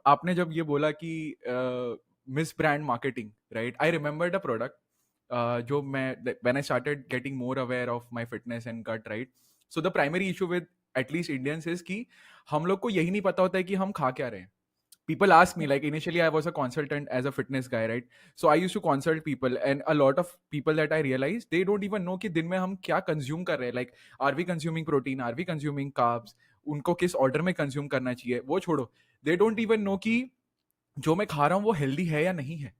आपने जब ये बोला कि miss brand marketing, right? I remembered a product जो मैं when I started getting more aware of my fitness and gut, right? So the primary issue with at least Indians is कि हम लोग को यही नहीं पता होता है कि हम खा क्या रहे हैं. People ask me, like initially I was a consultant as a fitness guy, right? So I used to consult people, and a lot of people that I realized they don't even know कि दिन में हम क्या consume कर रहे हैं. Like, are we consuming protein, are we consuming carbs, उनको किस order में consume करना चाहिए वो छोड़ो. They don't even know कि जो मैं खा रहा हूँ वो healthy है या नहीं है.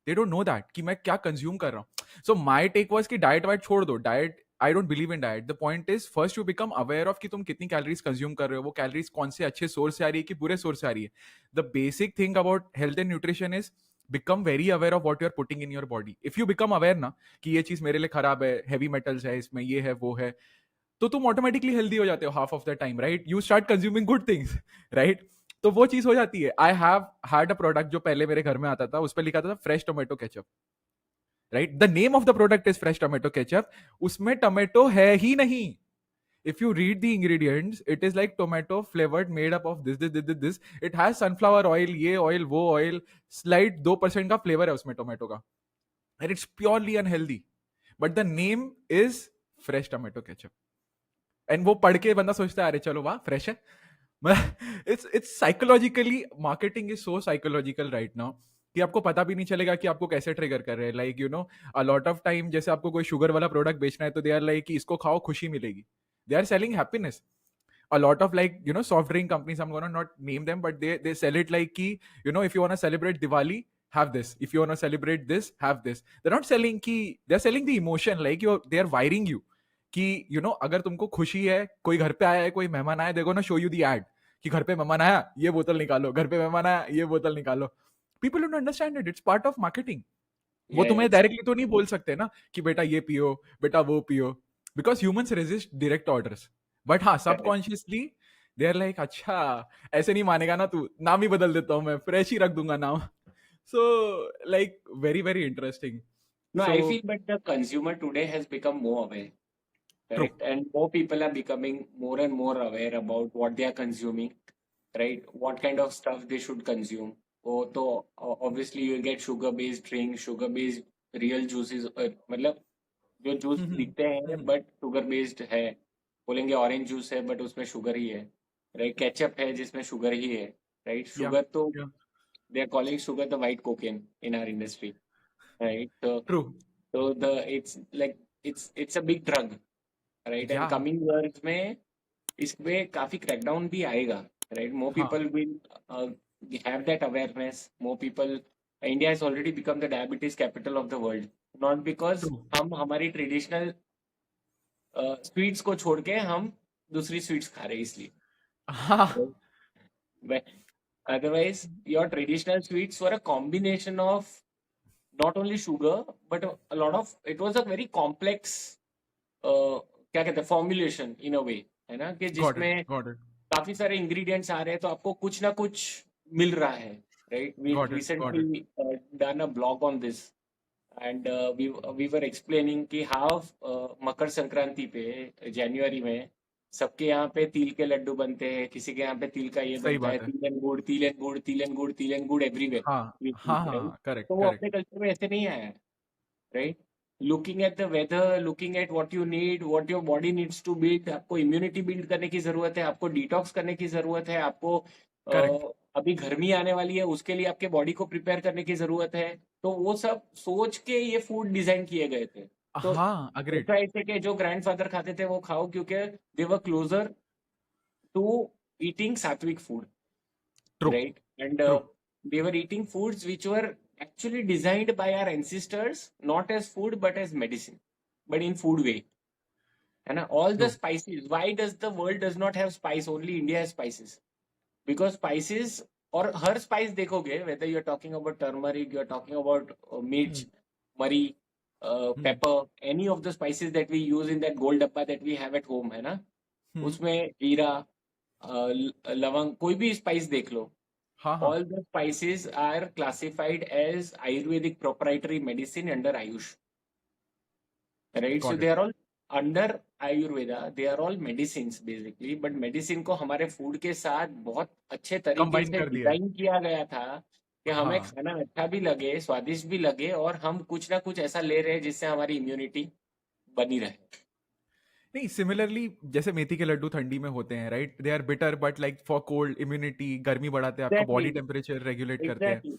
They don't know that कि मैं क्या consume कर रहा हूँ. So my take was कि diet वाइट छोड़ दो. Diet, I don't believe in diet. The point is first you become aware of कि तुम कितनी calories consume कर रहे हो, वो calories कौन से अच्छे source से आ रही है कि बुरे source से आ रही है. The basic thing about health and nutrition is become very aware of what you are putting in your body. If you become aware ना कि ये चीज मेरे लिए खराब है, heavy metals है इसमें, ये है वो है, तो तुम ऑटोमेटिकली हेल्दी हो जाते हो half of the time, right? You start consuming good things, right? तो वो चीज हो जाती है. I have had a product जो पहले मेरे घर में आता था, उस पर लिखा था fresh tomato ketchup, right? The name of the product is fresh tomato ketchup. उसमें टोमेटो है ही नहीं. If you read the ingredients, it is like tomato flavored, made up of this. It has sunflower oil, ये oil, वो oil, slight 2% का flavor है उसमें tomato का, and it's purely unhealthy. But the name is fresh tomato ketchup. And वो पढ़ के बंदा सोचता है अरे चलो वाह फ्रेश है. It's psychologically, marketing is so psychological right now कि आपको पता भी नहीं चलेगा कि आपको कैसे ट्रिगर कर रहे हैं. Like a lot of time जैसे आपको कोई शुगर वाला प्रोडक्ट बेचना है तो दे आर लाइक कि इसको खाओ खुशी मिलेगी. They are selling happiness. A lot of, like, soft drink companies, I'm gonna not name them, but they sell it like ki, if you want to celebrate Diwali, have this. If you want to celebrate this, have this. They're not selling ki, they're selling the emotion. Like, they're wiring you कि अगर तुमको खुशी है, कोई घर पे आया है, कोई मेहमान आया, they're gonna show you the ad कि घर पे मेहमान आया, ये बोतल निकालो, घर पे मेहमान आया, ये बोतल निकालो. People don't understand it. It's part of marketing. वो Yeah, तुम्हें it's डायरेक्टली तो नहीं बोल सकते ना कि बेटा ये पियो, बेटा वो पियो, because humans resist direct orders. But हाँ, correct. Subconsciously they are like अच्छा ऐसे नहीं मानेगा ना तू, नाम ही बदल देता हूँ मैं, फ्रेश ही रख दूंगा नाम. So like very very interesting. No, so I feel but the consumer today has become more aware, true. correct? And more people are becoming more and more aware about what they are consuming, right? What kind of stuff they should consume. Oh, so obviously you get sugar-based drinks, sugar-based real juices. मतलब जो juice दिखते हैं but sugar based है, बोलेंगे orange juice है but उसमें sugar ही है, right? Ketchup है जिसमें शुगर ही है, राइट? या शुगर तो या they are calling sugar the white cocaine in our industry, right? True. So the it's like it's a big drug, right? या And coming years में इसमें काफी क्रैकडाउन भी आएगा, right? More हाँ people will uh, have that awareness. More people. India has already become the diabetes capital of the world, not because true. हम हमारी traditional sweets को छोड़ के हम दूसरी स्वीट्स खा रहे हैं इसलिए. हाँ. But otherwise, your traditional sweets were a combination of not only sugar but a lot of it was a very complex क्या कहते हैं फॉर्मुलेशन इन अ वे, है ना, कि गॉट इट, जिसमें गॉट इट, काफी सारे इंग्रेडिएंट्स आ रहे हैं तो आपको कुछ ना कुछ मिल रहा है, right? We got it, got it. Recently done a blog on this and we were explaining कि हाउ मकर संक्रांति पे जनवरी में सबके यहाँ पे तिल के लड्डू बनते हैं, किसी के यहाँ पे तिल का ये सही बनता है, बात है. तिल एंड गुड़, तिल एंड गुड़, तिल एंड गुड़, तिल एंड गुड़ एवरीवेयर, हाँ हाँ हाँ राइट? हाँ, करेक्ट तो वो करेक्ट. अपने कल्चर में ऐसे नहीं आया है, right? Looking at the weather, looking at what you need, what your body needs to build, आपको immunity build करने की जरूरत है, आपको detox करने की जरूरत है, आपको करेक्ट. अभी गर्मी आने वाली है उसके लिए आपके बॉडी को प्रिपेयर करने की जरूरत है. तो वो सब सोच के ये फूड डिजाइन किए गए थे. तो हाँ, अग्रेड. ऐसा ऐसे कि जो ग्रैंडफादर खाते थे वो खाओ क्योंकि दे वर क्लोजर टू ईटिंग सात्विक food, true. right? And true. they were eating foods which were actually designed by our ancestors, not as food but as medicine, but in food way. And all the true. spices. Why does the world does not have spice? Only India has spices. Because spices or her spice देखोगे, whether you're talking about turmeric, you're talking about mirch, murri, pepper, any of the spices that we use in that gold dabba that we have at home, है ना? उसमें जीरा, लवंग, कोई भी spice देख लो, हाँ हाँ. all the spices are classified as Ayurvedic proprietary medicine under Ayush, right? So got they it. are all under Ayurveda they are all medicine basically, but medicine को हमारे फूड के साथ बहुत अच्छे तरीके कंबाइन से कर दिया है। डिजाइन किया गया था कि हमें हाँ। खाना अच्छा भी लगे, स्वादिष्ट भी लगे, और हम कुछ ना कुछ ऐसा ले रहे हैं जिससे हमारी इम्यूनिटी बनी रहे। नहीं, सिमिलरली जैसे मेथी के लड्डू ठंडी में होते हैं, right? They are bitter but like for cold immunity, गर्मी बढ़ाते हैं, आपका एग्जैक्टली, बॉडी टेम्परेचर रेगुलेट करते हैं। एग्जैक्टली।